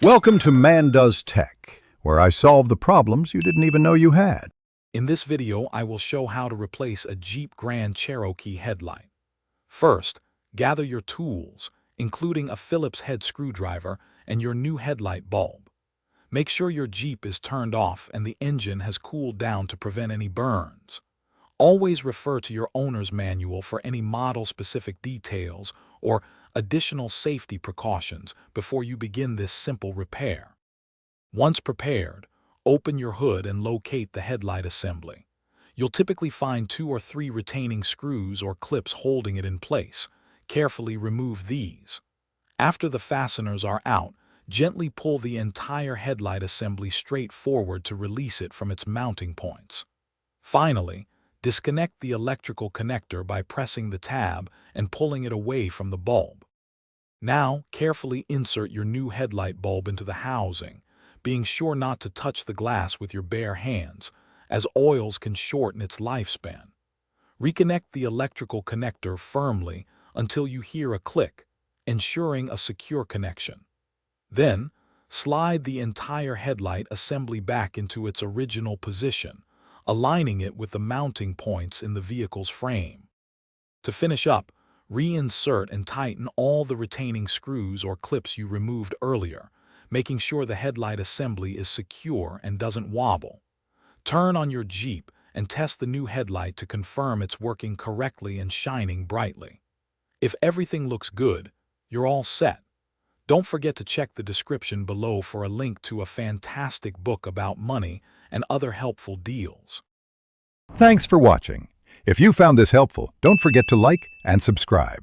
Welcome to Man Does Tech, where I solve the problems you didn't even know you had. In this video, I will show how to replace a Jeep Grand Cherokee headlight. First, gather your tools, including a Phillips head screwdriver and your new headlight bulb. Make sure your Jeep is turned off and the engine has cooled down to prevent any burns. Always refer to your owner's manual for any model-specific details or additional safety precautions before you begin this simple repair. Once prepared, open your hood and locate the headlight assembly. You'll typically find 2 or 3 retaining screws or clips holding it in place. Carefully remove these. After the fasteners are out, gently pull the entire headlight assembly straight forward to release it from its mounting points. Finally, disconnect the electrical connector by pressing the tab and pulling it away from the bulb. Now, carefully insert your new headlight bulb into the housing, being sure not to touch the glass with your bare hands, as oils can shorten its lifespan. Reconnect the electrical connector firmly until you hear a click, ensuring a secure connection. Then, slide the entire headlight assembly back into its original position, aligning it with the mounting points in the vehicle's frame. To finish up, reinsert and tighten all the retaining screws or clips you removed earlier, making sure the headlight assembly is secure and doesn't wobble. Turn on your Jeep and test the new headlight to confirm it's working correctly and shining brightly. If everything looks good, you're all set. Don't forget to check the description below for a link to a fantastic book about money and other helpful deals. Thanks for watching. If you found this helpful, don't forget to like and subscribe.